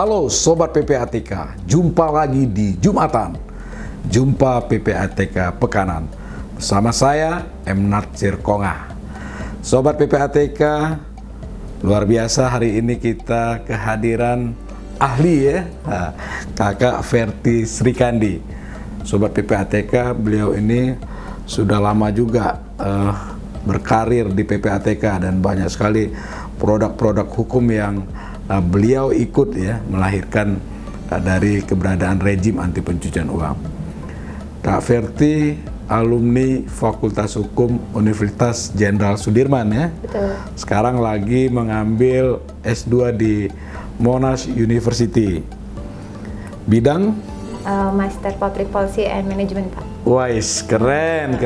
Halo Sobat PPATK, jumpa lagi di Jumatan, Jumpa PPATK Pekanan. Bersama saya, M. Natsir Konga. Sobat PPATK, luar biasa hari ini kita kehadiran ahli ya, Kakak Verti Srikandi. Sobat PPATK, beliau ini sudah lama juga berkarir di PPATK dan banyak sekali produk-produk hukum yang beliau ikut ya melahirkan dari keberadaan rejim anti pencucian uang. Kak Verti alumni Fakultas Hukum Universitas Jenderal Sudirman ya. Betul. Sekarang lagi mengambil S2 di Monash University. Bidang Master Public Policy and Management, Pak. Wais, keren.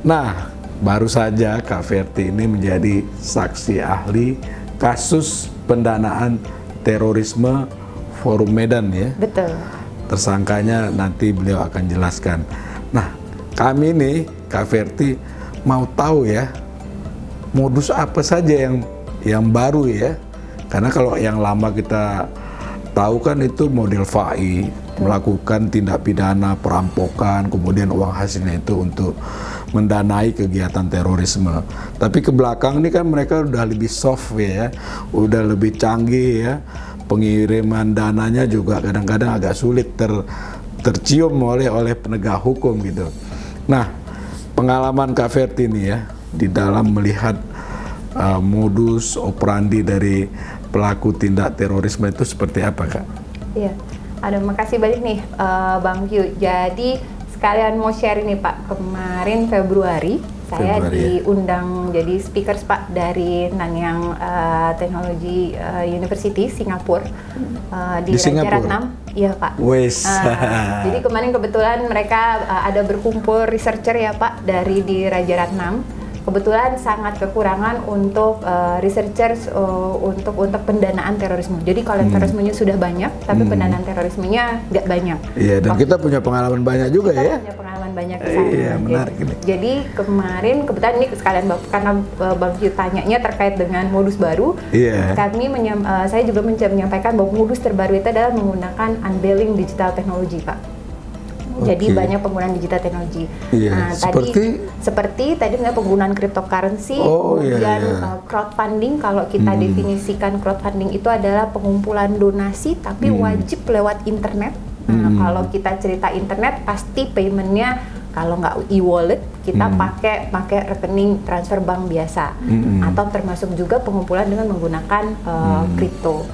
Nah, baru saja Kak Verti ini menjadi saksi ahli kasus pendanaan terorisme Forum Medan ya. Betul. Tersangkanya nanti beliau akan jelaskan. Nah, kami nih Kak Verti mau tahu ya modus apa saja yang baru ya. Karena kalau yang lama kita tahu kan itu model FAI, melakukan tindak pidana perampokan, kemudian uang hasilnya itu untuk mendanai kegiatan terorisme. Tapi ke belakang ini kan mereka udah lebih soft ya, udah lebih canggih ya. Pengiriman dananya juga kadang-kadang agak sulit tercium oleh penegak hukum gitu. Nah, pengalaman Kak Verti ini ya di dalam melihat modus operandi dari pelaku tindak terorisme itu seperti apa, Kak? Iya. Aduh, makasih banyak nih Bang Q. Jadi sekalian mau share ini Pak, kemarin Februari saya diundang jadi speakers Pak dari Nanyang Technology University Singapura di Raja Ratnam. Iya Pak. Jadi kemarin kebetulan mereka ada berkumpul researcher ya Pak dari di Raja Ratnam. Kebetulan sangat kekurangan untuk researchers untuk pendanaan terorisme. Jadi kalau terorismenya sudah banyak, tapi pendanaan terorismenya nggak banyak. Iya, dan kita punya pengalaman banyak juga kita ya. Punya pengalaman banyak di sana. Iya, menarik ini. Jadi kemarin kebetulan ini sekalian karena Bang Q tanyanya terkait dengan modus baru. Iya. Saya juga menyampaikan bahwa modus terbaru itu adalah menggunakan unveiling digital technology, Pak. Jadi banyak penggunaan digital teknologi. Iya, Nah, seperti tadi penggunaan cryptocurrency, kemudian crowdfunding. Kalau kita definisikan crowdfunding itu adalah pengumpulan donasi, tapi wajib lewat internet. Nah, kalau kita cerita internet, pasti paymentnya kalau nggak e-wallet, kita pakai rekening transfer bank biasa, atau termasuk juga pengumpulan dengan menggunakan kripto.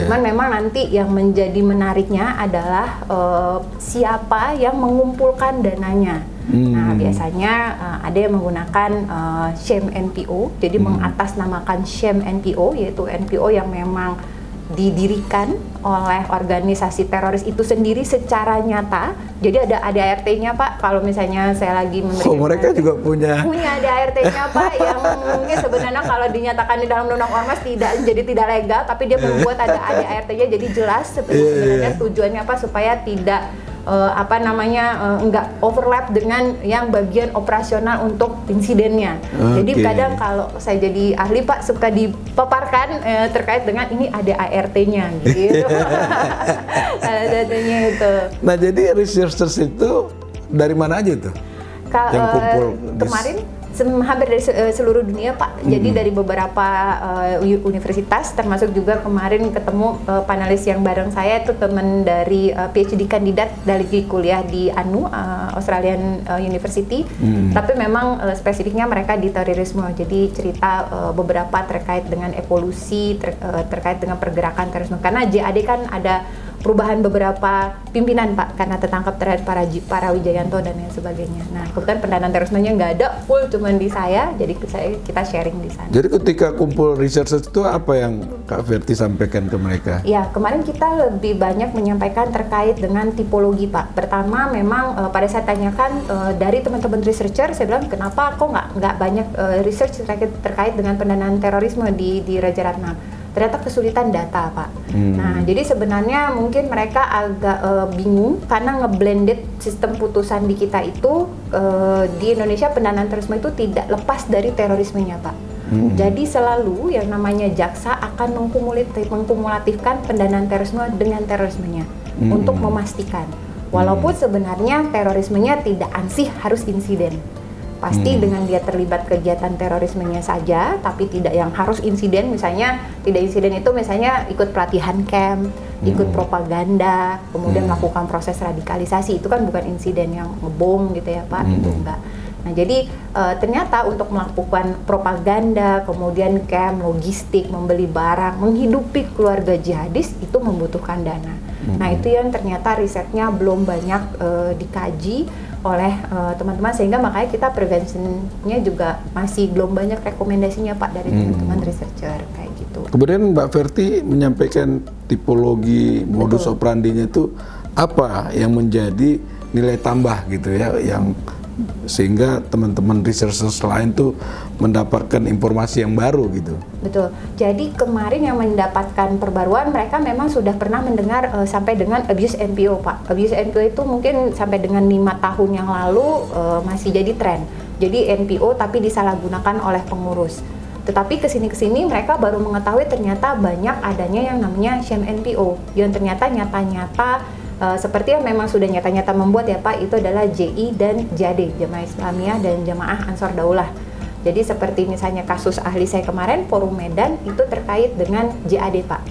Cuman memang nanti yang menjadi menariknya adalah siapa yang mengumpulkan dananya. Nah, biasanya ada yang menggunakan sham NPO, jadi mengatasnamakan sham NPO, yaitu NPO yang memang didirikan oleh organisasi teroris itu sendiri secara nyata. Jadi ada ART-nya Pak, kalau misalnya saya lagi memberikan mereka juga punya ada ART-nya Pak, yang mungkin sebenarnya kalau dinyatakan di dalam undang ormas tidak legal, tapi dia membuat ada ART-nya, jadi jelas sebenarnya tujuannya apa, supaya tidak nggak overlap dengan yang bagian operasional untuk insidennya. Jadi kadang kalau saya jadi ahli Pak suka dipaparkan terkait dengan ini ada ART-nya gitu. Salah satunya itu. Nah, jadi researchers itu dari mana aja tuh? Yang kumpul kemarin hampir dari seluruh dunia Pak. Jadi dari beberapa universitas, termasuk juga kemarin ketemu panelis yang bareng saya itu teman dari PhD kandidat dari kuliah di ANU Australian University. Tapi memang spesifiknya mereka di terorisme. Jadi cerita beberapa terkait dengan evolusi terkait dengan pergerakan terorisme. Karena JAD kan ada perubahan beberapa pimpinan Pak, karena tertangkap terhadap para Wijayanto dan lain sebagainya. Nah, kebetulan pendanaan terorismenya nggak ada, full cuman di saya, jadi kita sharing di sana. Jadi ketika kumpul researchers itu apa yang Kak Verti sampaikan ke mereka? Ya, kemarin kita lebih banyak menyampaikan terkait dengan tipologi Pak. Pertama memang pada saya tanyakan dari teman-teman researcher, saya bilang kenapa kok nggak banyak research terkait dengan pendanaan terorisme di Raja Ratnam. Ternyata kesulitan data Pak. Nah, jadi sebenarnya mungkin mereka agak bingung karena ngeblended sistem putusan di kita itu di Indonesia pendanaan terorisme itu tidak lepas dari terorismenya Pak. Jadi selalu yang namanya jaksa akan akan mengkumulatifkan pendanaan terorisme dengan terorismenya untuk memastikan. Walaupun sebenarnya terorismenya tidak ansih harus insiden. Pasti dengan dia terlibat kegiatan terorismenya saja, tapi tidak yang harus insiden. Misalnya tidak insiden itu misalnya ikut pelatihan camp, ikut propaganda, kemudian melakukan proses radikalisasi, itu kan bukan insiden yang ngebom gitu ya Pak, itu enggak. Nah jadi ternyata untuk melakukan propaganda, kemudian camp, logistik, membeli barang, menghidupi keluarga jihadis itu membutuhkan dana. Nah itu yang ternyata risetnya belum banyak dikaji oleh teman-teman, sehingga makanya kita preventionnya juga masih belum banyak rekomendasinya Pak dari teman-teman researcher kayak gitu. Kemudian Mbak Verti menyampaikan tipologi modus operandinya itu apa yang menjadi nilai tambah gitu ya, yang sehingga teman-teman researchers lain tuh mendapatkan informasi yang baru gitu. Betul. Jadi kemarin yang mendapatkan perbaruan mereka memang sudah pernah mendengar sampai dengan abuse NPO Pak. Abuse NPO itu mungkin sampai dengan 5 tahun yang lalu masih jadi tren. Jadi NPO tapi disalahgunakan oleh pengurus. Tetapi kesini-kesini mereka baru mengetahui ternyata banyak adanya yang namanya sham NPO yang ternyata nyata-nyata seperti yang memang sudah nyata-nyata membuat ya Pak, itu adalah JI dan JAD, Jamaah Islamiyah dan Jamaah Ansor Daulah. Jadi seperti misalnya kasus ahli saya kemarin, Forum Medan itu terkait dengan JAD Pak,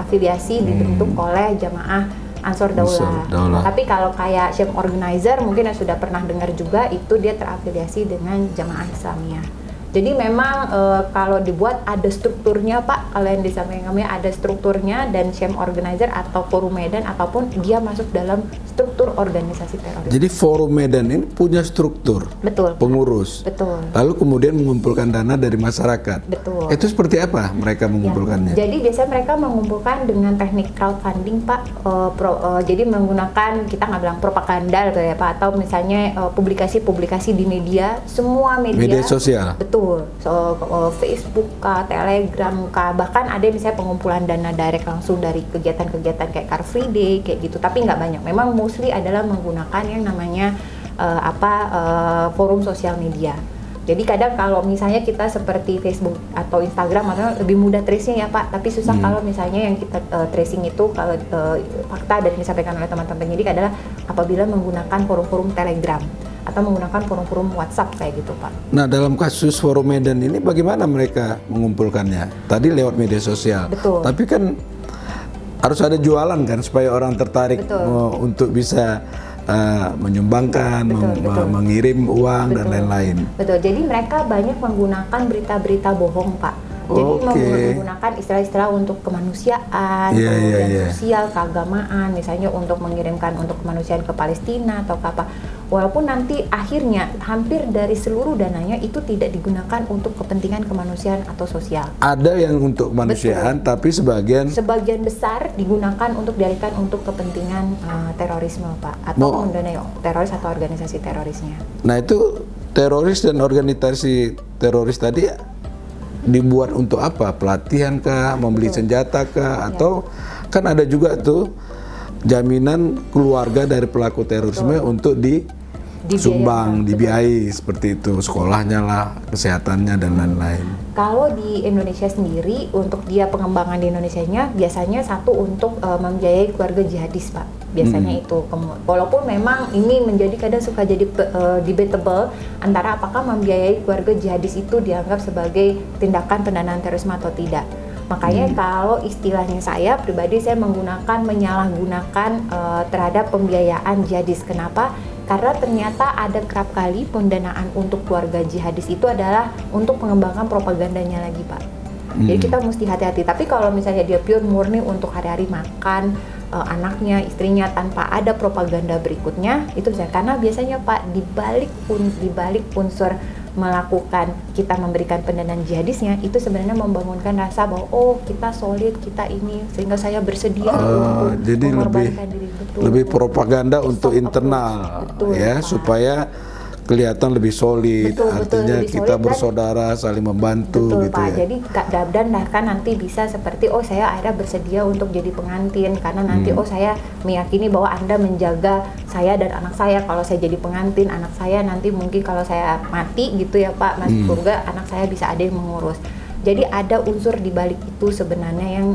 afiliasi dibentuk oleh Jamaah Ansor Daulah. Tapi kalau kayak sham organizer mungkin yang sudah pernah dengar juga, itu dia terafiliasi dengan Jamaah Islamiyah. Jadi memang kalau dibuat ada strukturnya Pak, kalau yang disampaikan kami ada strukturnya, dan sham organizer atau Forum Medan ataupun dia masuk dalam struktur organisasi teroris. Jadi Forum Medan ini punya struktur, betul, pengurus, betul. Lalu kemudian mengumpulkan dana dari masyarakat. Betul. Itu seperti apa mereka mengumpulkannya? Ya, jadi biasanya mereka mengumpulkan dengan teknik crowdfunding Pak. Jadi menggunakan, kita nggak bilang propaganda gitu ya Pak, atau misalnya publikasi-publikasi di media, semua media sosial. Betul. Facebook kah, Telegram kah, bahkan ada misalnya pengumpulan dana direct langsung dari kegiatan-kegiatan kayak Car Free Day kayak gitu, tapi nggak banyak. Memang mostly adalah menggunakan yang namanya forum sosial media. Jadi kadang kalau misalnya kita seperti Facebook atau Instagram atau lebih mudah tracing ya Pak, tapi susah kalau misalnya yang kita tracing itu kalau fakta dan disampaikan oleh teman-teman penyidik adalah apabila menggunakan forum-forum Telegram atau menggunakan forum-forum WhatsApp kayak gitu Pak. Nah dalam kasus Forum Medan ini bagaimana mereka mengumpulkannya? Tadi lewat media sosial. Betul. Tapi kan harus ada jualan kan supaya orang tertarik untuk bisa menyumbangkan, mengirim uang dan lain-lain. Betul. Jadi mereka banyak menggunakan berita-berita bohong Pak. Jadi menggunakan istilah-istilah untuk kemanusiaan, kemudian sosial, keagamaan, misalnya untuk mengirimkan untuk kemanusiaan ke Palestina atau ke apa. Walaupun nanti akhirnya hampir dari seluruh dananya itu tidak digunakan untuk kepentingan kemanusiaan atau sosial. Ada yang untuk kemanusiaan, tapi sebagian besar digunakan untuk dialihkan untuk kepentingan terorisme Pak, atau mendanai teroris atau organisasi terorisnya. Nah itu teroris dan organisasi teroris tadi dibuat untuk apa? Pelatihan kah, membeli senjata kah, atau kan ada juga tuh jaminan keluarga dari pelaku terorisme untuk disumbang, dibiayai seperti itu, sekolahnya lah, kesehatannya dan lain-lain. Kalau di Indonesia sendiri, untuk dia pengembangan di Indonesianya biasanya satu untuk membiayai keluarga jihadis Pak. Biasanya itu, walaupun memang ini menjadi kadang suka jadi debatable antara apakah membiayai keluarga jihadis itu dianggap sebagai tindakan pendanaan terorisme atau tidak. Makanya kalau istilahnya saya pribadi, saya menyalahgunakan terhadap pembiayaan jihadis. Kenapa? Karena ternyata ada kerap kali pendanaan untuk keluarga jihadis itu adalah untuk mengembangkan propagandanya lagi Pak. Jadi kita mesti hati-hati. Tapi kalau misalnya dia pure murni untuk hari-hari makan anaknya, istrinya tanpa ada propaganda berikutnya, itu bisa. Karena biasanya Pak dibalik unsur melakukan, kita memberikan pendanaan jihadisnya, itu sebenarnya membangunkan rasa bahwa oh kita solid, kita ini, sehingga saya bersedia untuk jadi mengorbankan diri. Lebih propaganda untuk internal ya, supaya kelihatan lebih solid, artinya lebih kita solid, bersaudara, saling membantu gitu Pak. ya. Jadi dan bahkan nanti bisa seperti oh saya akhirnya bersedia untuk jadi pengantin karena nanti oh saya meyakini bahwa Anda menjaga saya dan anak saya, kalau saya jadi pengantin anak saya nanti mungkin kalau saya mati gitu ya Pak, masuk surga anak saya bisa ada yang mengurus. Jadi ada unsur di balik itu sebenarnya yang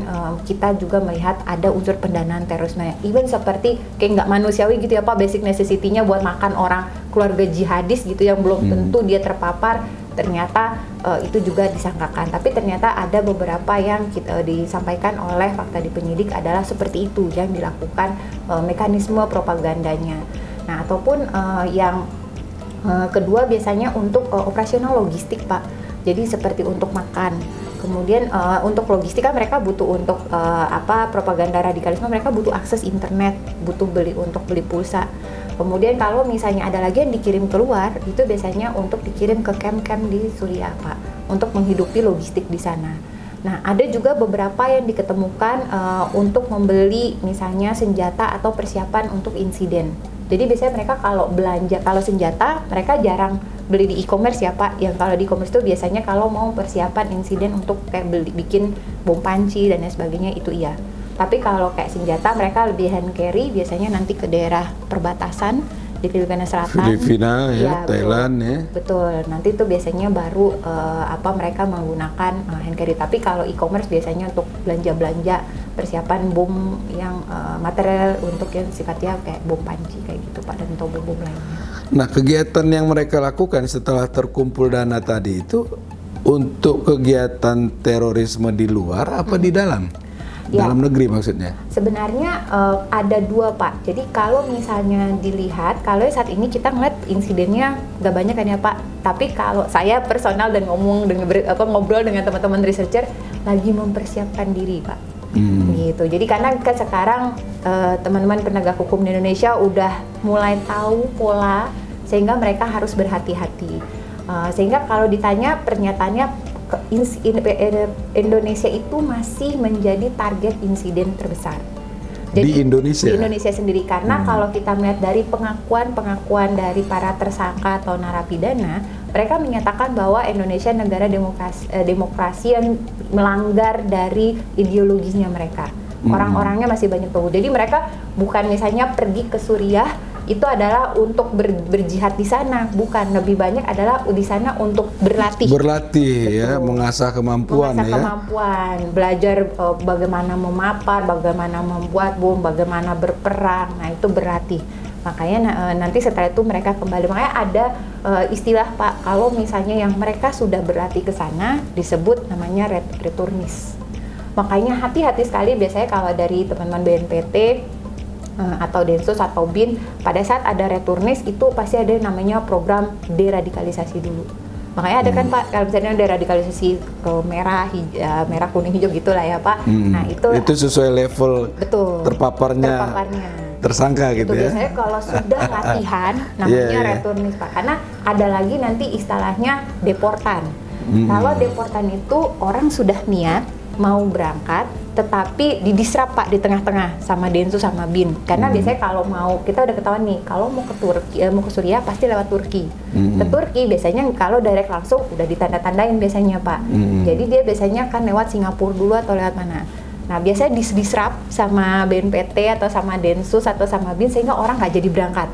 kita juga melihat ada unsur pendanaan terorisme. Even seperti kayak nggak manusiawi gitu ya Pak, basic necessity-nya buat makan orang keluarga jihadis gitu yang belum tentu dia terpapar, ternyata itu juga disangkakan. Tapi ternyata ada beberapa yang disampaikan oleh fakta di penyidik adalah seperti itu yang dilakukan mekanisme propagandanya. Nah, ataupun yang kedua biasanya untuk operasional logistik Pak. Jadi seperti untuk makan, kemudian untuk logistik kan mereka butuh untuk propaganda radikalisme, mereka butuh akses internet, butuh untuk beli pulsa. Kemudian kalau misalnya ada lagi yang dikirim keluar, itu biasanya untuk dikirim ke camp-camp di Suriah Pak, untuk menghidupi logistik di sana. Nah, ada juga beberapa yang diketemukan untuk membeli misalnya senjata atau persiapan untuk insiden. Jadi biasanya mereka kalau belanja, kalau senjata mereka jarang beli di e-commerce ya Pak. Yang kalau di e-commerce itu biasanya kalau mau persiapan insiden untuk kayak bikin bom panci dan lain sebagainya itu iya. Tapi kalau kayak senjata mereka lebih hand carry, biasanya nanti ke daerah perbatasan di Filipina Selatan, Filipina ya, Thailand ya. Betul. Nanti itu biasanya baru mereka menggunakan hand carry. Tapi kalau e-commerce biasanya untuk belanja-belanja persiapan bom yang material untuk yang sifatnya kayak bom panci kayak gitu Pak, dan atau bom lainnya. Nah, kegiatan yang mereka lakukan setelah terkumpul dana tadi itu untuk kegiatan terorisme di luar apa di dalam? Ya. Dalam negeri maksudnya? Sebenarnya ada dua Pak. Jadi kalau misalnya dilihat, kalau saat ini kita ngeliat insidennya nggak banyak kan ya Pak. Tapi kalau saya personal dan ngobrol dengan teman-teman researcher lagi mempersiapkan diri Pak. Gitu. Jadi karena kan sekarang teman-teman penegak hukum di Indonesia udah mulai tahu pola, sehingga mereka harus berhati-hati. Sehingga kalau ditanya pernyataannya Indonesia itu masih menjadi target insiden terbesar. Jadi, di Indonesia? Di Indonesia sendiri, karena kalau kita melihat dari pengakuan dari para tersangka atau narapidana, mereka menyatakan bahwa Indonesia negara demokrasi yang melanggar dari ideologinya mereka. Orang-orangnya masih banyak tahu. Jadi mereka bukan misalnya pergi ke Suriah itu adalah untuk berjihad di sana, bukan, lebih banyak adalah di sana untuk berlatih. Ya, mengasah kemampuan belajar bagaimana memapar, bagaimana membuat bom, bagaimana berperang. Nah, itu berlatih. Makanya nanti setelah itu mereka kembali. Makanya ada istilah Pak, kalau misalnya yang mereka sudah berlatih ke sana disebut namanya returnis. Makanya hati-hati sekali biasanya kalau dari teman-teman BNPT atau Densus atau BIN, pada saat ada returnis itu pasti ada namanya program deradikalisasi dulu. Makanya ada kan Pak, kalau misalnya deradikalisasi ke merah, kuning, hijau gitulah ya Pak. Nah itu sesuai level terpaparnya tersangka gitu ya. Biasanya kalau sudah latihan namanya returnis Pak, karena ada lagi nanti istilahnya deportan. Kalau deportan itu orang sudah niat mau berangkat, tetapi didisrupt Pak di tengah-tengah sama Densus sama BIN. Karena biasanya kalau mau, kita udah ketahuan nih, kalau mau ke mau ke Suriah pasti lewat Turki. Ke Turki biasanya kalau direct langsung udah ditanda-tandain biasanya Pak. Jadi dia biasanya kan lewat Singapura dulu atau lewat mana. Nah biasanya disrupt sama BNPT atau sama Densus atau sama BIN sehingga orang nggak jadi berangkat.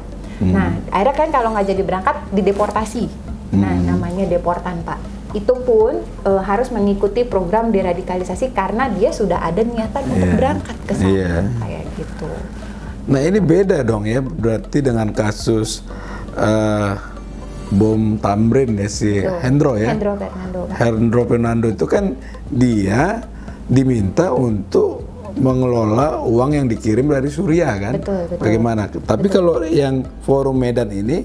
Nah akhirnya kan kalau nggak jadi berangkat dideportasi. Nah namanya deportan Pak. Itu pun harus mengikuti program deradikalisasi karena dia sudah ada niatan untuk berangkat ke sana kayak gitu. Nah ini beda dong ya berarti dengan kasus bom Tamrin ya si Hendro ya. Hendro Fernando itu kan dia diminta untuk mengelola uang yang dikirim dari Suriah kan. Betul. Bagaimana? Tapi kalau yang Forum Medan ini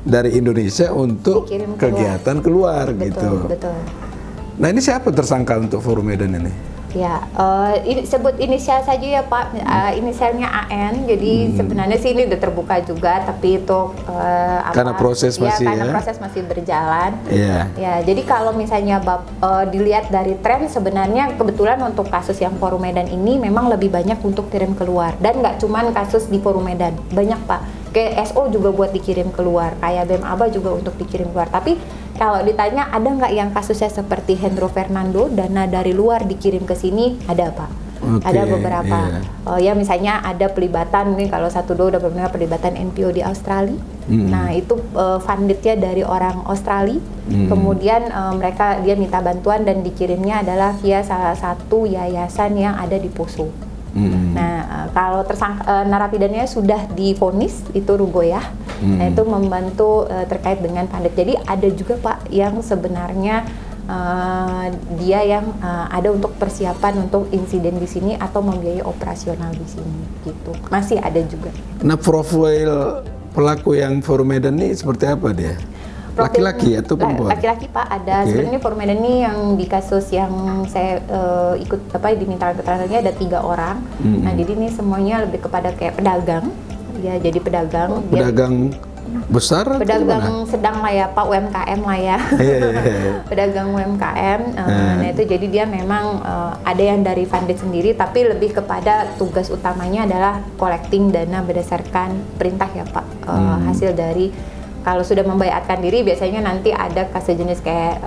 dari Indonesia untuk kegiatan keluar gitu. Betul. Nah ini siapa tersangka untuk Forum Medan ini? Ya, sebut inisial saja ya Pak, inisialnya AN. Jadi sebenarnya sih ini udah terbuka juga, tapi itu karena proses masih berjalan. Ya, jadi kalau misalnya dilihat dari tren sebenarnya kebetulan untuk kasus yang Forum Medan ini memang lebih banyak untuk kirim keluar, dan nggak cuman kasus di Forum Medan, banyak Pak. Kayak SO juga buat dikirim keluar, kayak BEM ABA juga untuk dikirim keluar. Tapi kalau ditanya ada nggak yang kasusnya seperti Hendro Fernando, dana dari luar dikirim ke sini, ada Pak. Ada beberapa. iya. Ya misalnya ada pelibatan, mungkin kalau 1-2 udah pernah pelibatan NPO di Australia. Nah itu fundednya dari orang Australia. Kemudian dia minta bantuan dan dikirimnya adalah via salah satu yayasan yang ada di Poso. Nah, kalau narapidananya sudah divonis itu Rugoyah, nah itu membantu terkait dengan pandit. Jadi ada juga Pak yang sebenarnya dia yang ada untuk persiapan untuk insiden di sini atau membiayai operasional di sini, gitu. Masih ada juga. Nah, profil pelaku yang Forum Medan ini seperti apa dia? Laki-laki atau perempuan? Laki-laki Pak, ada sebenarnya Forum Medan ini yang di kasus yang saya ikut diminta keterangannya ada 3 orang. Nah jadi ini semuanya lebih kepada kayak pedagang, ya jadi pedagang. Pedagang besar? Pedagang sedang lah ya Pak, UMKM lah ya. Pedagang UMKM. Nah itu jadi dia memang ada yang dari funded sendiri, tapi lebih kepada tugas utamanya adalah collecting dana berdasarkan perintah ya Pak. Hasil dari kalau sudah membayarkan diri biasanya nanti ada sejenis kayak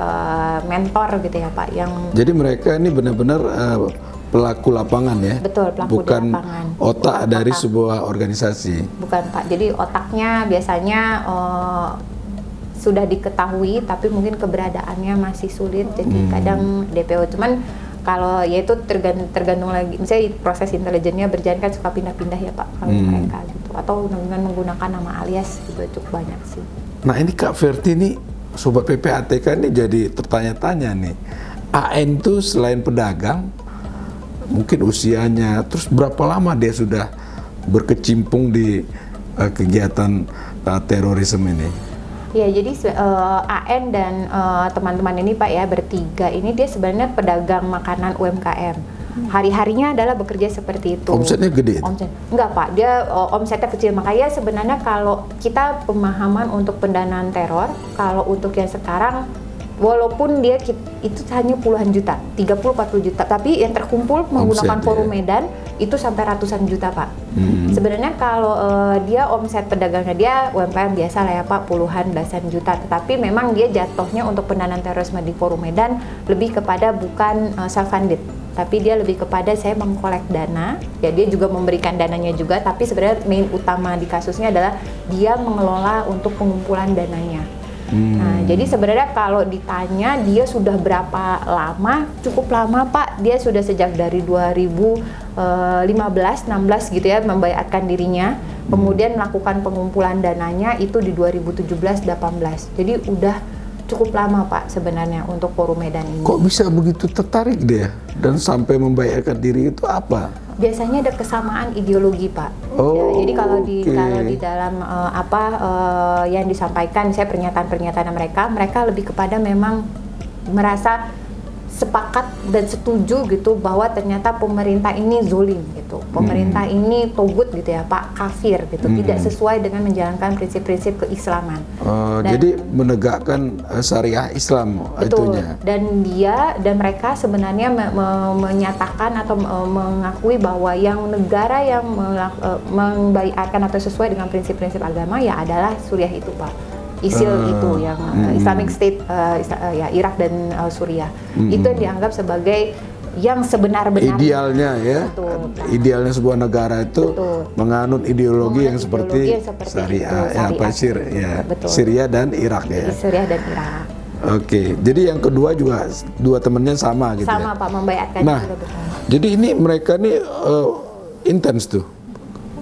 mentor gitu ya Pak yang. Jadi mereka ini benar-benar pelaku lapangan ya? Betul, pelaku bukan di lapangan. Otak dari sebuah organisasi. Bukan Pak, jadi otaknya biasanya sudah diketahui tapi mungkin keberadaannya masih sulit, jadi kadang DPO. Cuman kalau ya itu tergantung lagi, misalnya proses intelijennya berjalan kan suka pindah-pindah ya Pak kalau mereka gitu, atau dengan menggunakan nama alias juga cukup banyak sih. Nah ini Kak Verti nih, Sobat PPATK ini jadi tertanya-tanya nih, AN itu selain pedagang, mungkin usianya, terus berapa lama dia sudah berkecimpung di kegiatan terorisme ini? Ya, jadi AN dan teman-teman ini Pak ya, bertiga ini dia sebenarnya pedagang makanan UMKM. Hari-harinya adalah bekerja seperti itu. Omsetnya gede? Enggak Pak, dia omsetnya kecil. Makanya sebenarnya kalau kita pemahaman untuk pendanaan teror, kalau untuk yang sekarang, walaupun dia itu hanya puluhan juta, 30-40 juta, tapi yang terkumpul menggunakan Forum Medan itu sampai ratusan juta Pak. Sebenarnya kalau dia omset pedagangnya dia UMKM biasa lah ya Pak, puluhan belasan juta, tetapi memang dia jatuhnya untuk pendanaan terorisme di Forum Medan lebih kepada bukan self-funded, tapi dia lebih kepada saya mengkolek dana, ya dia juga memberikan dananya juga, tapi sebenarnya main utama di kasusnya adalah dia mengelola untuk pengumpulan dananya. Nah, jadi sebenarnya kalau ditanya dia sudah berapa lama, cukup lama Pak. Dia sudah sejak dari 2015-16 gitu ya membayarkan dirinya. Kemudian melakukan pengumpulan dananya itu di 2017-18. Jadi udah cukup lama Pak sebenarnya untuk Forum Medan ini. Kok bisa begitu tertarik dia dan sampai membayarkan diri itu apa? Biasanya ada kesamaan ideologi Pak. Oh, ya, jadi kalau di dalam yang disampaikan, saya pernyataan-pernyataan mereka lebih kepada memang merasa sepakat dan setuju gitu bahwa ternyata pemerintah ini zolim gitu, pemerintah ini togut gitu ya Pak, kafir gitu, tidak sesuai dengan menjalankan prinsip-prinsip keislaman. Jadi menegakkan syariah Islam. Betul. Itunya. Dan mereka sebenarnya menyatakan atau mengakui bahwa yang negara yang membaiatkan atau sesuai dengan prinsip-prinsip agama ya adalah Suriah itu Pak. ISIL itu yang Islamic State ya Irak dan Suriah itu yang dianggap sebagai yang sebenar-benarnya idealnya ya. Betul. Idealnya sebuah negara itu menganut ideologi yang seperti syariah Syria dan Irak ya. Syria dan Irak. Oke, jadi yang kedua juga dua temannya sama gitu sama ya? Pak, membayatkan Nah, jadi ini mereka nih intens tuh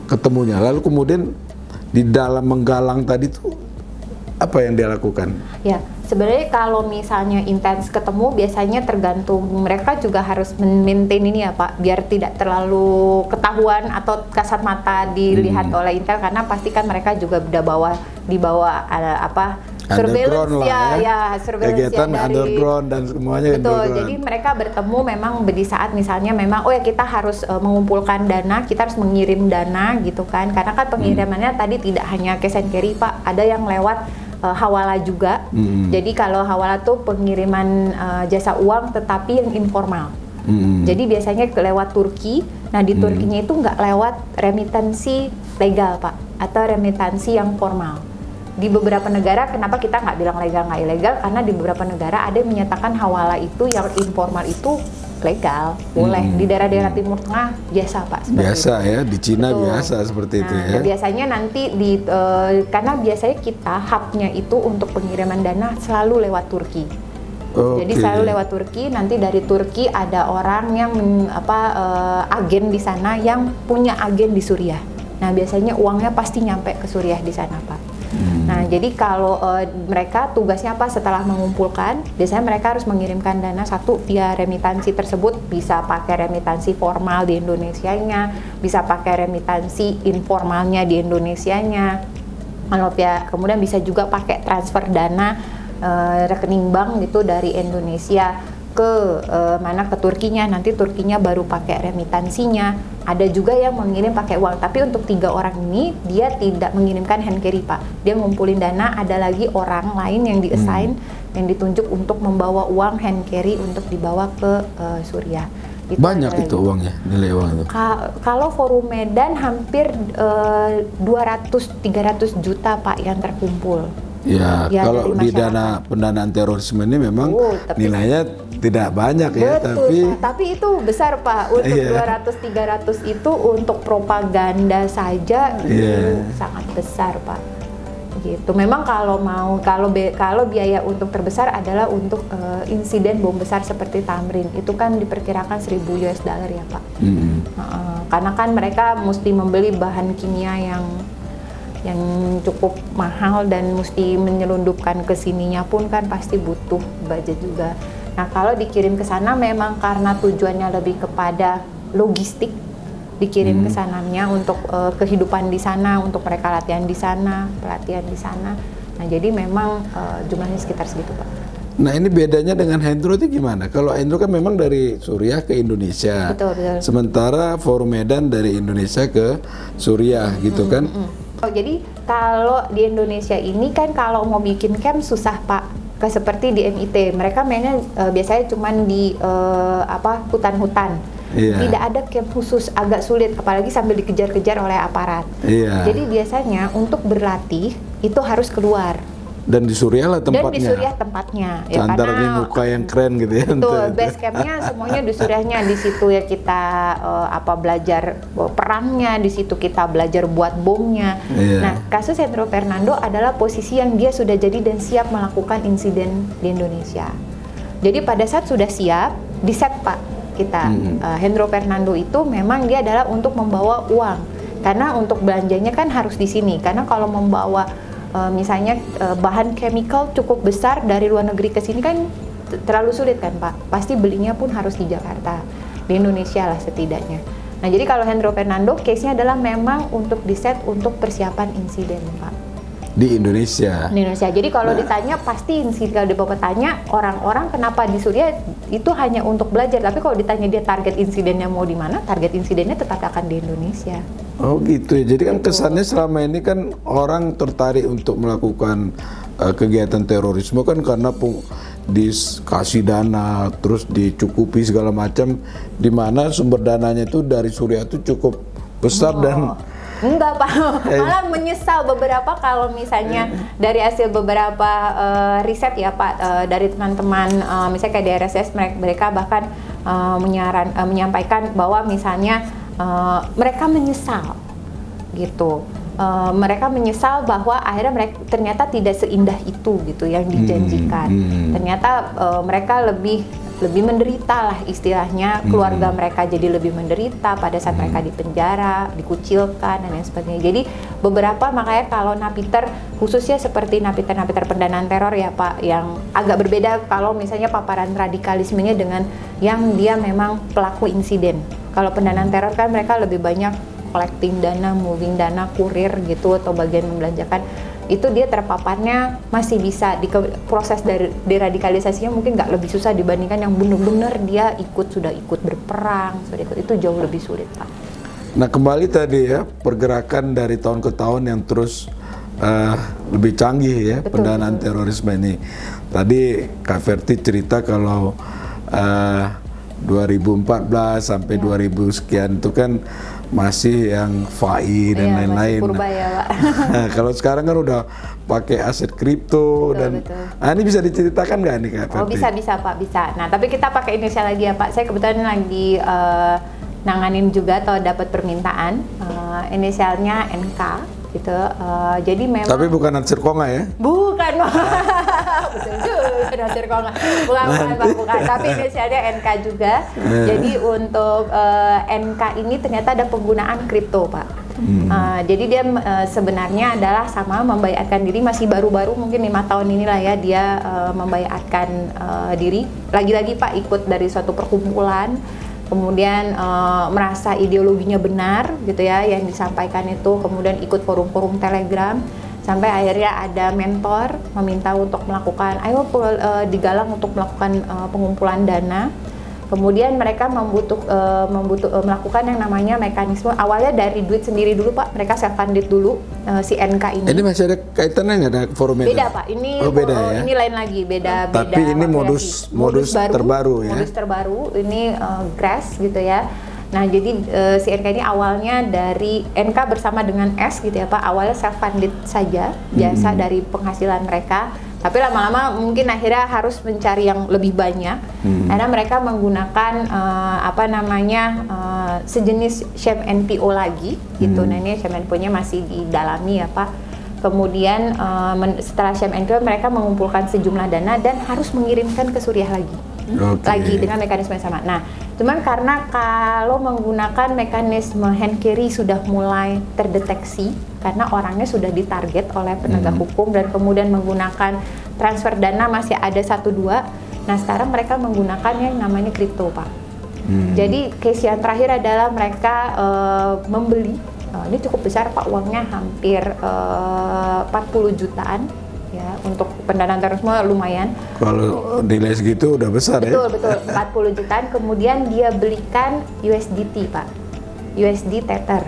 ketemunya, lalu kemudian di dalam menggalang tadi tuh apa yang dia lakukan? Ya, sebenarnya kalau misalnya intens ketemu biasanya tergantung, mereka juga harus maintain ini ya Pak, biar tidak terlalu ketahuan atau kasat mata dilihat oleh intel, karena pasti kan mereka juga udah dibawa surveillance surveillance kegiatan dari underground dan semuanya. Betul, jadi mereka bertemu memang di saat misalnya memang kita harus mengumpulkan dana, kita harus mengirim dana gitu kan, karena kan pengirimannya tadi tidak hanya cash and carry Pak, ada yang lewat hawala juga. Jadi kalau hawala tuh pengiriman jasa uang tetapi yang informal. Jadi biasanya lewat Turki. Nah di Turkinya itu nggak lewat remitansi legal Pak, atau remitansi yang formal. Di beberapa negara, kenapa kita nggak bilang legal nggak ilegal? Karena di beberapa negara ada yang menyatakan hawala itu yang informal itu legal, boleh. Di daerah-daerah Timur Tengah biasa Pak. Biasa ya, di Cina biasa seperti itu ya. Biasanya nanti karena biasanya kita hubnya itu untuk pengiriman dana selalu lewat Turki. Jadi selalu lewat Turki. Nanti dari Turki ada orang yang agen di sana yang punya agen di Suriah. Nah biasanya uangnya pasti nyampe ke Suriah di sana Pak. Nah, jadi kalau mereka tugasnya apa setelah mengumpulkan, biasanya mereka harus mengirimkan dana satu via remitansi tersebut, bisa pakai remitansi formal di Indonesianya, bisa pakai remitansi informalnya di Indonesianya. Kemudian bisa juga pakai transfer dana rekening bank gitu dari Indonesia ke ke Turkinya, nanti Turkinya baru pakai remitansinya. Ada juga yang mengirim pakai uang, tapi untuk 3 orang ini dia tidak mengirimkan hand carry Pak. Dia ngumpulin dana, ada lagi orang lain yang di-assign, yang ditunjuk untuk membawa uang hand carry untuk dibawa ke Suriah. Banyak itu uangnya, nilai uang itu? Kalau Forum Medan hampir 200-300 juta Pak yang terkumpul. Ya, kalau di dana pendanaan terorisme ini memang nilainya tidak banyak ya. Betul, tapi itu besar Pak. Untuk 200-300 itu untuk propaganda saja itu sangat besar Pak. Gitu. Memang kalau biaya untuk terbesar adalah untuk insiden bom besar seperti Tamrin. Itu kan diperkirakan $1.000 ya Pak. Karena kan mereka mesti membeli bahan kimia yang cukup mahal dan mesti menyelundupkan ke sininya pun kan pasti butuh budget juga. Nah, kalau dikirim ke sana memang karena tujuannya lebih kepada logistik, dikirim ke sananya untuk kehidupan di sana, untuk mereka latihan di sana, pelatihan di sana. Nah, jadi memang jumlahnya sekitar segitu, Pak. Nah, ini bedanya dengan Hendro itu gimana? Kalau Hendro kan memang dari Suriah ke Indonesia. Betul. Sementara Forum Medan dari Indonesia ke Suriah gitu kan. Jadi kalau di Indonesia ini kan kalau mau bikin camp susah Pak. Seperti di MIT, mereka mainnya biasanya cuman di hutan-hutan. Tidak ada camp khusus, agak sulit, apalagi sambil dikejar-kejar oleh aparat. Jadi biasanya untuk berlatih itu harus keluar. Dan di Suriah lah tempatnya. Dan di Suriah tempatnya. Cantar di muka yang keren gitu ya. Betul, base campnya semuanya di Suriahnya. Di situ ya kita belajar perangnya, di situ kita belajar buat bomnya. Nah, kasus Hendro Fernando adalah posisi yang dia sudah jadi dan siap melakukan insiden di Indonesia. Jadi pada saat sudah siap, di set Pak kita. Hendro Fernando itu memang dia adalah untuk membawa uang. Karena untuk belanjanya kan harus di sini. Karena kalau membawa misalnya bahan chemical cukup besar dari luar negeri ke sini kan terlalu sulit kan Pak. Pasti belinya pun harus di Jakarta, di Indonesia lah setidaknya. Nah jadi kalau Hendro Fernando case-nya adalah memang untuk di-set untuk persiapan insiden Pak. Di Indonesia. Di Indonesia. Jadi kalau ditanya pasti kalau Bapak tanya orang-orang kenapa di Suriah itu hanya untuk belajar. Tapi kalau ditanya dia target insidennya mau di mana, target insidennya tetap akan di Indonesia. Oh gitu ya. Jadi kan kesannya selama ini kan orang tertarik untuk melakukan kegiatan terorisme kan karena dikasih dana, terus dicukupi segala macam, di mana sumber dananya itu dari Suriah itu cukup besar dan enggak Pak, malah menyesal beberapa kalau misalnya dari hasil beberapa riset ya Pak, dari teman-teman misalnya kayak di RSS mereka bahkan menyampaikan bahwa misalnya mereka menyesal gitu. Mereka menyesal bahwa akhirnya mereka ternyata tidak seindah itu gitu yang dijanjikan. Ternyata mereka lebih menderita lah istilahnya, keluarga mereka jadi lebih menderita pada saat mereka di penjara, dikucilkan dan lain sebagainya. Jadi beberapa makanya kalau napiter khususnya seperti napiter pendanaan teror ya Pak, yang agak berbeda kalau misalnya paparan radikalismenya dengan yang dia memang pelaku insiden. Kalau pendanaan teror kan mereka lebih banyak collecting dana, moving dana, kurir gitu atau bagian membelanjakan. Itu dia terpaparnya masih bisa proses dari deradikalisasinya mungkin nggak lebih susah dibandingkan yang benar-benar dia sudah ikut berperang, itu jauh lebih sulit Pak. Nah kembali tadi ya pergerakan dari tahun ke tahun yang terus lebih canggih ya. Betul, pendanaan terorisme ini. Tadi Kak Verti cerita kalau 2014 sampai 2000 sekian itu kan masih yang FAI dan lain-lain. Masih purba ya Pak. Kalau sekarang kan udah pakai aset kripto dan betul. Nah, ini bisa diceritakan nggak nih Kak Oh, Ferti? bisa Pak, bisa. Nah, tapi kita pakai inisial lagi ya Pak. Saya kebetulan lagi nanganin juga atau dapat permintaan inisialnya NK gitu. Jadi memang Tapi bukan Nasir Konga ya? bukan Pak. Nasir Konga. Bukan Pak, bukan. Tapi inisialnya NK juga. Jadi untuk NK ini ternyata ada penggunaan kripto Pak. Jadi dia sebenarnya adalah sama membayarkan diri, masih baru-baru mungkin 5 tahun inilah ya dia membayarkan diri. Lagi-lagi Pak ikut dari suatu perkumpulan, kemudian merasa ideologinya benar gitu ya yang disampaikan itu, kemudian ikut forum-forum Telegram sampai akhirnya ada mentor meminta untuk melakukan, digalang untuk melakukan pengumpulan dana. Kemudian mereka melakukan yang namanya mekanisme awalnya dari duit sendiri dulu Pak, mereka self funded dulu si NK ini. Ini masih ada kaitannya nggak ada forumnya? Beda Pak, ini beda ya? ini lain lagi, beda. Tapi ini modus terbaru ya? Modus terbaru, ini grass gitu ya. Nah jadi si NK ini awalnya dari NK bersama dengan S gitu ya Pak, awalnya self funded saja, biasa dari penghasilan mereka. Tapi lama-lama mungkin akhirnya harus mencari yang lebih banyak karena mereka menggunakan sejenis sham NPO lagi gitu. Nah ini sham NPO-nya masih didalami ya Pak. Kemudian setelah sham NPO mereka mengumpulkan sejumlah dana dan harus mengirimkan ke Suriah lagi dengan mekanisme yang sama. Nah cuman karena kalau menggunakan mekanisme hand carry sudah mulai terdeteksi karena orangnya sudah ditarget oleh penegak hukum dan kemudian menggunakan transfer dana masih ada 1-2. Nah sekarang mereka menggunakan yang namanya kripto Pak. Jadi case yang terakhir adalah mereka membeli, ini cukup besar Pak, uangnya hampir 40 jutaan ya, untuk pendanaan terorisme lumayan. Kalau nilai segitu udah besar ya? Betul, 40 jutaan. Kemudian dia belikan USDT Pak, USD Tether.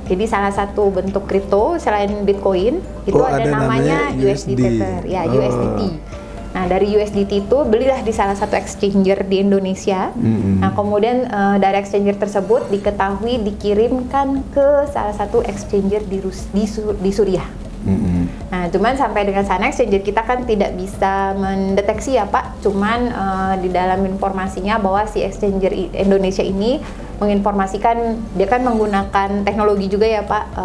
Jadi salah satu bentuk kripto selain Bitcoin itu ada namanya USD Tether, ya USDT. Nah dari USDT itu belilah di salah satu exchanger di Indonesia. Nah kemudian dari exchanger tersebut diketahui dikirimkan ke salah satu exchanger di Suriah. Nah cuman sampai dengan sana exchanger kita kan tidak bisa mendeteksi ya Pak. Cuman di dalam informasinya bahwa si exchanger Indonesia ini menginformasikan, dia kan menggunakan teknologi juga ya Pak,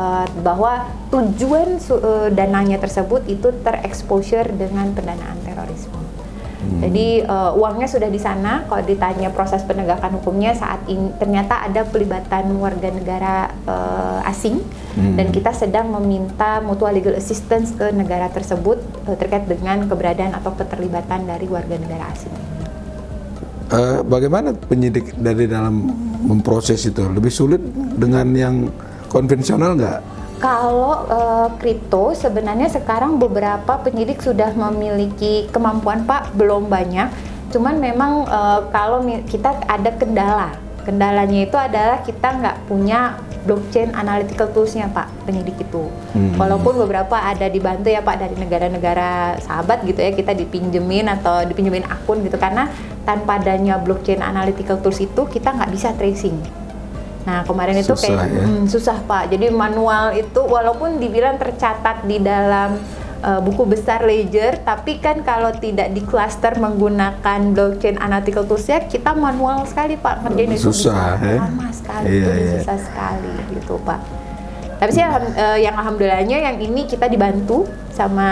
bahwa tujuan dananya tersebut itu terexposure dengan pendanaan terorisme. Jadi uangnya sudah di sana. Kalau ditanya proses penegakan hukumnya saat ini ternyata ada pelibatan warga negara asing dan kita sedang meminta mutual legal assistance ke negara tersebut terkait dengan keberadaan atau keterlibatan dari warga negara asing. Bagaimana penyidik dari dalam memproses itu? Lebih sulit dengan yang konvensional nggak? Kalau kripto sebenarnya sekarang beberapa penyidik sudah memiliki kemampuan Pak, belum banyak. Cuman memang kalau kita ada kendalanya itu adalah kita nggak punya blockchain analytical toolsnya Pak, penyidik itu. Walaupun beberapa ada dibantu ya Pak dari negara-negara sahabat gitu ya, kita dipinjemin akun gitu, karena tanpa adanya blockchain analytical tools itu kita nggak bisa tracing. Nah kemarin itu susah Pak, jadi manual itu walaupun dibilang tercatat di dalam buku besar ledger, tapi kan kalau tidak di cluster menggunakan blockchain analytical tools-nya, kita manual sekali Pak, ngerjain itu susah, bisa lama sekali, susah sekali gitu Pak. Tapi sih yang alhamdulillahnya yang ini kita dibantu sama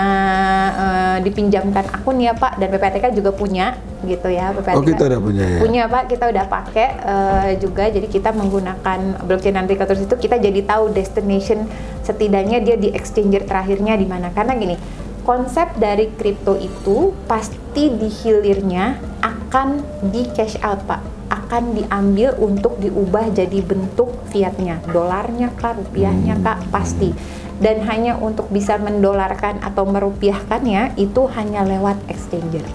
dipinjamkan akun ya Pak, dan PPATK juga punya gitu ya. PPATK kita udah punya ya? Punya Pak, kita udah pakai juga, jadi kita menggunakan blockchain analytical tools itu kita jadi tahu destination setidaknya dia di exchanger terakhirnya di mana. Karena gini, konsep dari kripto itu pasti di hilirnya akan di cash out Pak, akan diambil untuk diubah jadi bentuk fiatnya, dolarnya kah, rupiahnya kah, pasti. Dan hanya untuk bisa mendolarkan atau merupiahkannya itu hanya lewat exchanger.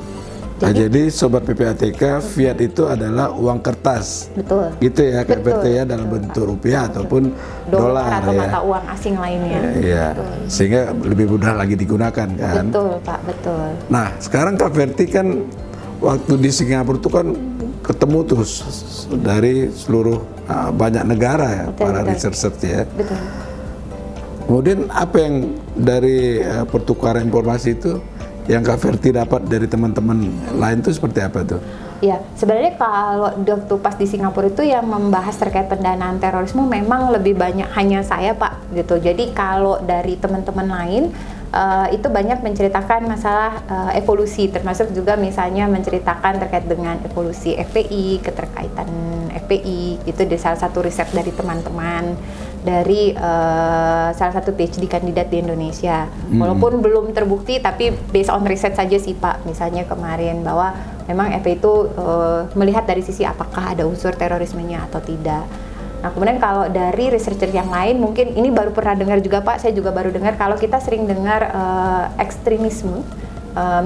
Jadi sobat PPATK, fiat itu adalah uang kertas. Betul. Gitu ya, KPT ya, dalam bentuk rupiah ataupun dolar atau ya. mata uang asing lainnya. Iya. Sehingga lebih mudah lagi digunakan kan. Betul Pak, betul. Nah, sekarang Kak Ferti kan waktu di Singapura itu kan ketemu tuh dari seluruh banyak negara ya, para researcher ya. Betul. Kemudian apa yang dari pertukaran informasi itu yang Kak Verti dapat dari teman-teman lain itu seperti apa tuh? Ya, sebenarnya kalau waktu pas di Singapura itu yang membahas terkait pendanaan terorisme memang lebih banyak hanya saya, Pak, gitu. Jadi kalau dari teman-teman lain itu banyak menceritakan masalah evolusi, termasuk juga misalnya menceritakan terkait dengan evolusi FPI, keterkaitan FPI, itu di salah satu riset dari teman-teman dari salah satu PhD kandidat di Indonesia. Walaupun belum terbukti, tapi based on riset saja sih Pak, misalnya kemarin bahwa memang FPI itu melihat dari sisi apakah ada unsur terorismenya atau tidak. Nah, kemudian kalau dari researcher yang lain, mungkin ini baru pernah dengar juga Pak, saya juga baru dengar kalau kita sering dengar ekstremisme,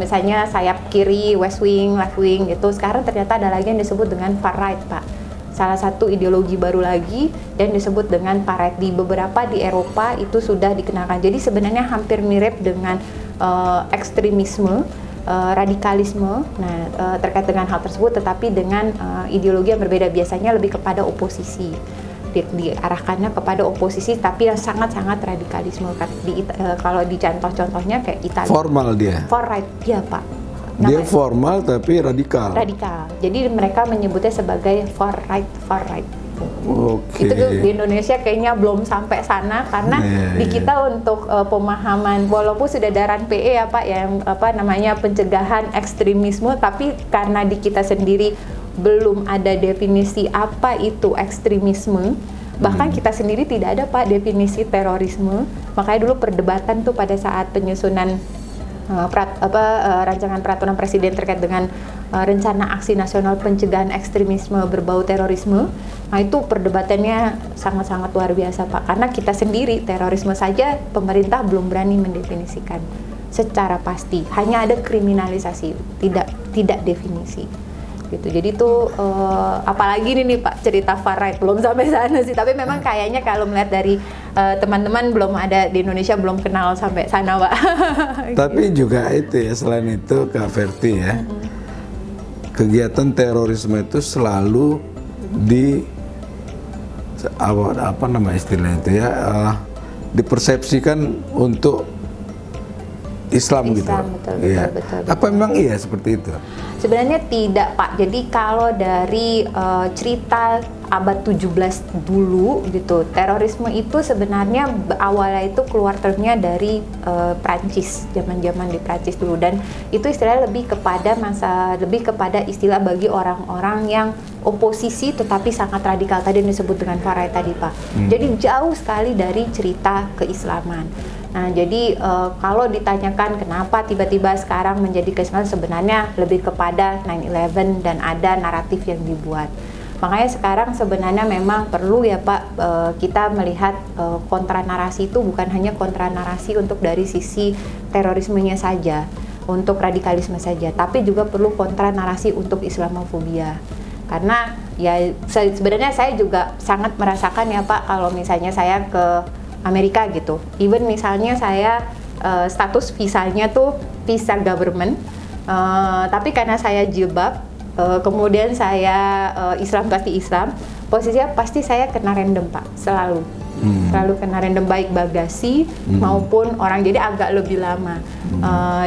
misalnya sayap kiri, west wing, left wing gitu, sekarang ternyata ada lagi yang disebut dengan far right Pak. Salah satu ideologi baru lagi dan disebut dengan far right. Di beberapa di Eropa itu sudah dikenakan. Jadi sebenarnya hampir mirip dengan ekstremisme, radikalisme, nah terkait dengan hal tersebut, tetapi dengan ideologi yang berbeda, biasanya lebih kepada oposisi, diarahkannya kepada oposisi, tapi yang sangat-sangat radikalisme. Kalau di contoh-contohnya kayak Italia. Formal dia? Far right, ya Pak. Dia formal tapi radikal? Radikal, jadi mereka menyebutnya sebagai far right. Oke. Itu di Indonesia kayaknya belum sampai sana karena di kita untuk pemahaman, walaupun sudah ada RAN PE ya Pak, yang pencegahan ekstremisme, tapi karena di kita sendiri belum ada definisi apa itu ekstremisme, bahkan kita sendiri tidak ada Pak definisi terorisme. Makanya dulu perdebatan tuh pada saat penyusunan rancangan peraturan presiden terkait dengan rencana aksi nasional pencegahan ekstremisme berbau terorisme. Nah, itu perdebatannya sangat-sangat luar biasa Pak, karena kita sendiri terorisme saja pemerintah belum berani mendefinisikan secara pasti, hanya ada kriminalisasi, tidak definisi gitu. Jadi itu apalagi ini nih Pak, cerita far right belum sampai sana sih, tapi memang kayaknya kalau melihat dari teman-teman belum ada di Indonesia, belum kenal sampai sana Pak. Tapi juga itu ya, selain itu Kak Verti ya, kegiatan terorisme itu selalu apa nama istilahnya itu ya, dipersepsikan untuk Islam gitu. Betul. Apa memang iya seperti itu? Sebenarnya tidak Pak. Jadi kalau dari cerita abad 17 dulu gitu, terorisme itu sebenarnya awalnya itu keluar termnya dari Prancis, zaman-zaman di Prancis dulu, dan itu istilahnya lebih kepada istilah bagi orang-orang yang oposisi tetapi sangat radikal, tadi yang disebut dengan far right tadi Pak. Jadi jauh sekali dari cerita keislaman. Nah, jadi kalau ditanyakan kenapa tiba-tiba sekarang menjadi keislaman, sebenarnya lebih kepada 9/11 dan ada naratif yang dibuat. Makanya sekarang sebenarnya memang perlu ya Pak, kita melihat kontra narasi itu bukan hanya kontra narasi untuk dari sisi terorismenya saja, untuk radikalisme saja, tapi juga perlu kontra narasi untuk Islamofobia. Karena ya sebenarnya saya juga sangat merasakan ya Pak, kalau misalnya saya ke Amerika gitu, even misalnya saya status visanya tuh visa government, tapi karena saya jilbab, kemudian saya Islam, pasti Islam, posisinya pasti saya kena random Pak, selalu kena random, baik bagasi maupun orang, jadi agak lebih lama.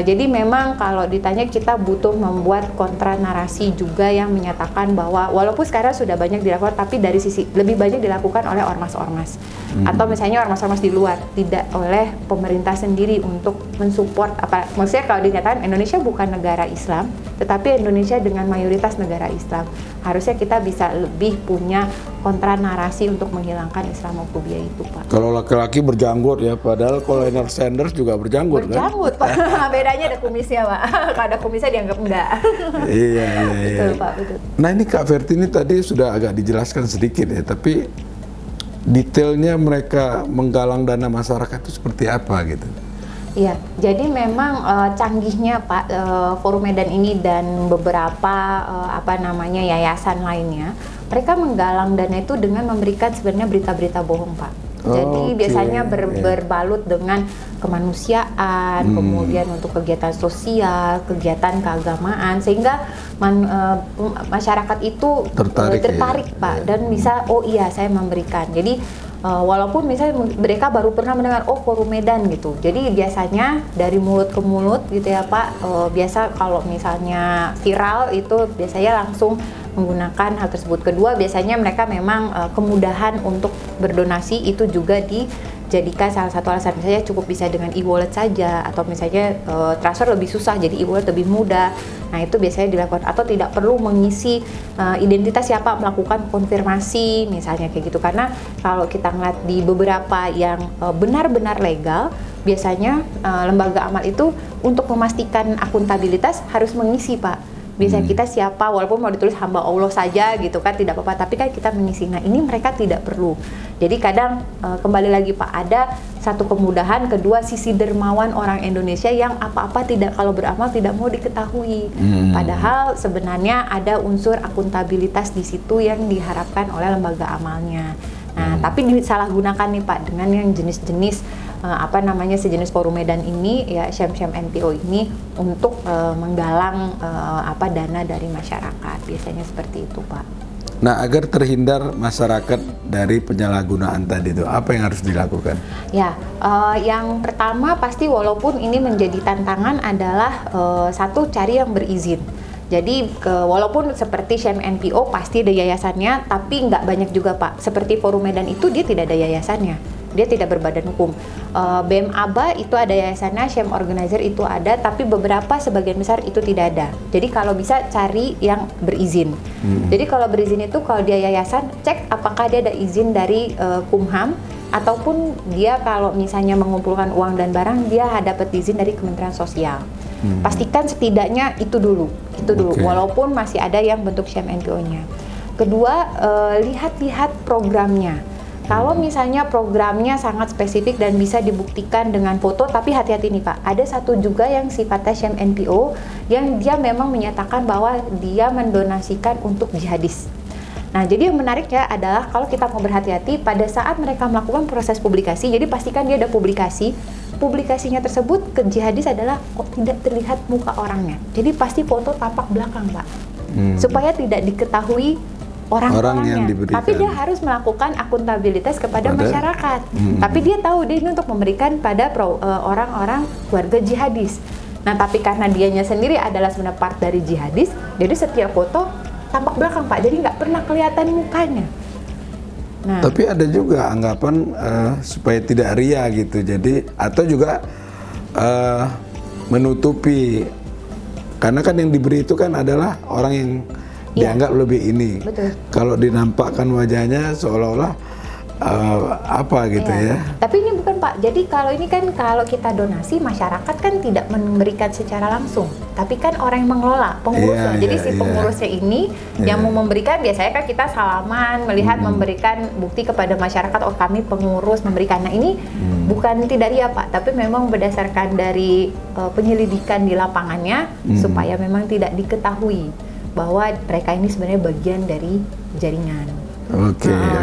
Jadi memang kalau ditanya, kita butuh membuat kontra narasi juga yang menyatakan bahwa walaupun sekarang sudah banyak dilakukan, tapi dari sisi lebih banyak dilakukan oleh ormas-ormas atau misalnya ormas-ormas di luar, tidak oleh pemerintah sendiri untuk mensupport. Maksudnya kalau dinyatakan Indonesia bukan negara Islam, tetapi Indonesia dengan mayoritas negara Islam, harusnya kita bisa lebih punya kontra narasi untuk menghilangkan Islamofobia itu Pak. Kalau laki-laki berjanggut ya, padahal Colonel Sanders juga berjanggut kan? Berjanggut Pak, bedanya ada kumisnya Pak. Kalau ada kumisnya dianggap enggak. Iya. Betul Pak, betul. Nah, ini Kak Verti ini tadi sudah agak dijelaskan sedikit ya, tapi detailnya mereka menggalang dana masyarakat itu seperti apa gitu? Iya, jadi memang canggihnya Pak, Forum Medan ini dan beberapa yayasan lainnya, mereka menggalang dana itu dengan memberikan sebenarnya berita-berita bohong Pak. Jadi biasanya berbalut dengan kemanusiaan, kemudian untuk kegiatan sosial, kegiatan keagamaan, sehingga masyarakat itu tertarik Pak, dan bisa, oh iya saya memberikan. Jadi walaupun misalnya mereka baru pernah mendengar Forum Medan gitu. Jadi biasanya dari mulut ke mulut gitu ya Pak, biasa kalau misalnya viral itu biasanya langsung menggunakan hal tersebut. Kedua, biasanya mereka memang kemudahan untuk berdonasi itu juga dijadikan salah satu alasan. Misalnya cukup bisa dengan e-wallet saja, atau misalnya transfer lebih susah jadi e-wallet lebih mudah. Nah itu biasanya dilakukan, atau tidak perlu mengisi identitas siapa melakukan konfirmasi misalnya kayak gitu. Karena kalau kita ngeliat di beberapa yang benar-benar legal, biasanya lembaga amal itu untuk memastikan akuntabilitas harus mengisi Pak. Biasanya kita siapa, walaupun mau ditulis hamba Allah saja gitu kan tidak apa-apa, tapi kan kita mengisi. Nah ini mereka tidak perlu. Jadi kadang kembali lagi Pak, ada satu kemudahan, kedua sisi dermawan orang Indonesia yang apa-apa tidak, kalau beramal tidak mau diketahui. Padahal sebenarnya ada unsur akuntabilitas di situ yang diharapkan oleh lembaga amalnya. Nah tapi disalahgunakan nih Pak dengan yang jenis-jenis sejenis Forum Medan ini ya, Syam-Syam NPO ini untuk menggalang dana dari masyarakat, biasanya seperti itu Pak. Nah, agar terhindar masyarakat dari penyalahgunaan tadi itu, apa yang harus dilakukan? Ya, yang pertama pasti walaupun ini menjadi tantangan adalah satu, cari yang berizin. Jadi walaupun seperti Syam NPO pasti ada yayasannya, tapi nggak banyak juga Pak. Seperti Forum Medan itu dia tidak ada yayasannya, dia tidak berbadan hukum. BEM ABA itu ada yayasannya, Syam Organizer itu ada, tapi beberapa sebagian besar itu tidak ada. Jadi kalau bisa cari yang berizin. Jadi kalau berizin itu kalau dia yayasan, cek apakah dia ada izin dari Kumham, ataupun dia kalau misalnya mengumpulkan uang dan barang, dia dapat izin dari Kementerian Sosial. Pastikan setidaknya itu dulu, walaupun masih ada yang bentuk Syam NPO-nya. Kedua, lihat-lihat programnya. Kalau misalnya programnya sangat spesifik dan bisa dibuktikan dengan foto, tapi hati-hati nih Pak, ada satu juga yang sifatnya Syam NPO yang dia memang menyatakan bahwa dia mendonasikan untuk jihadis. Nah, jadi yang menariknya adalah kalau kita mau berhati-hati pada saat mereka melakukan proses publikasi, jadi pastikan dia ada publikasinya tersebut ke jihadis adalah tidak terlihat muka orangnya. Jadi pasti foto tampak belakang Pak, supaya tidak diketahui orang yang diberikan. Tapi dia harus melakukan akuntabilitas kepada masyarakat. Tapi dia tahu dia ini untuk memberikan pada orang-orang keluarga jihadis. Nah, tapi karena dianya sendiri adalah sebenarnya part dari jihadis, jadi setiap foto tampak belakang Pak, jadi nggak pernah kelihatan mukanya. Nah, tapi ada juga anggapan supaya tidak ria gitu, jadi atau juga menutupi, karena kan yang diberi itu kan adalah orang yang dianggap lebih ini. Betul. Kalau dinampakkan wajahnya seolah-olah apa gitu ya. Tapi ini bukan Pak, jadi kalau ini kan kalau kita donasi, masyarakat kan tidak memberikan secara langsung, tapi kan orang yang mengelola, pengurusnya. Jadi si pengurusnya ini yang mau memberikan, biasanya kan kita salaman, melihat memberikan bukti kepada masyarakat, oh kami pengurus memberikan. Nah ini bukan tidak ria Pak, tapi memang berdasarkan dari penyelidikan di lapangannya, supaya memang tidak diketahui bahwa mereka ini sebenarnya bagian dari jaringan.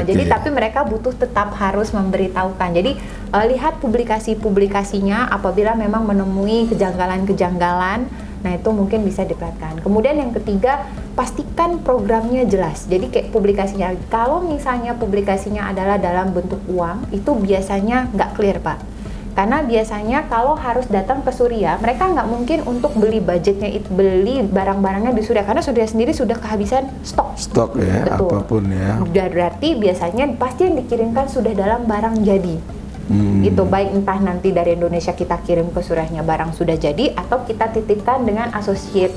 Jadi tapi mereka butuh tetap harus memberitahukan. Jadi lihat publikasinya apabila memang menemui kejanggalan-kejanggalan, nah itu mungkin bisa diperhatikan. Kemudian yang ketiga, pastikan programnya jelas. Jadi kayak publikasinya, kalau misalnya publikasinya adalah dalam bentuk uang, itu biasanya nggak clear Pak. Karena biasanya kalau harus datang ke Suriah, mereka nggak mungkin untuk beli budgetnya, beli barang-barangnya di Suriah, karena Suriah sendiri sudah kehabisan stok ya. Betul. Apapun ya. Berarti biasanya pasti yang dikirimkan sudah dalam barang jadi. Gitu, baik entah nanti dari Indonesia kita kirim ke Suriahnya barang sudah jadi, atau kita titipkan dengan associate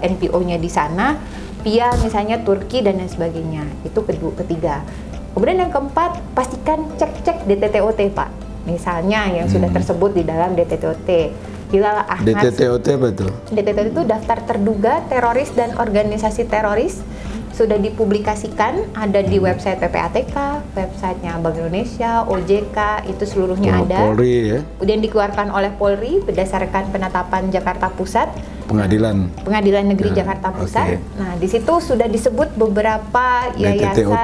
NPO-nya di sana via misalnya Turki dan lain sebagainya. Itu ketiga. Kemudian yang keempat, pastikan cek DTTOT Pak. Misalnya yang sudah tersebut di dalam DTTOT. Hilal Ahmad. DTTOT betul. DTTOT itu daftar terduga teroris dan organisasi teroris, sudah dipublikasikan, ada di website PPATK, websitenya Bank Indonesia, OJK, itu seluruhnya ada. Polri ya. Kemudian dikeluarkan oleh Polri berdasarkan penetapan Jakarta Pusat. Pengadilan Negeri Jakarta Pusat. Nah, di situ sudah disebut beberapa yayasan,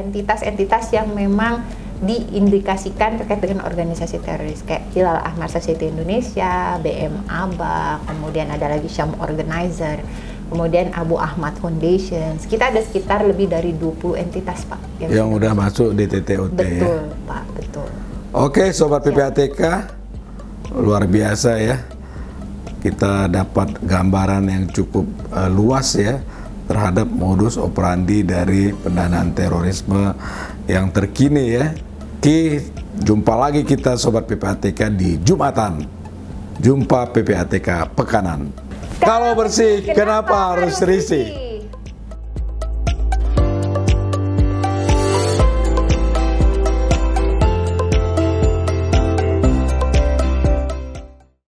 entitas-entitas yang memang diindikasikan terkait dengan organisasi teroris, kayak Hilal Ahmad Society Indonesia, BEM ABA, kemudian ada lagi Syam Organizer. kemudian Abu Ahmad Foundation. Kita ada sekitar lebih dari 20 entitas, Pak. Yang udah masuk di TTOT. Betul, ya? Pak, betul. Oke, Sobat PPATK, luar biasa ya. Kita dapat gambaran yang cukup luas ya terhadap modus operandi dari pendanaan terorisme yang terkini ya. Jumpa lagi kita Sobat PPATK di Jumatan. Jumpa PPATK Pekanan. Kalau bersih, kenapa harus risih?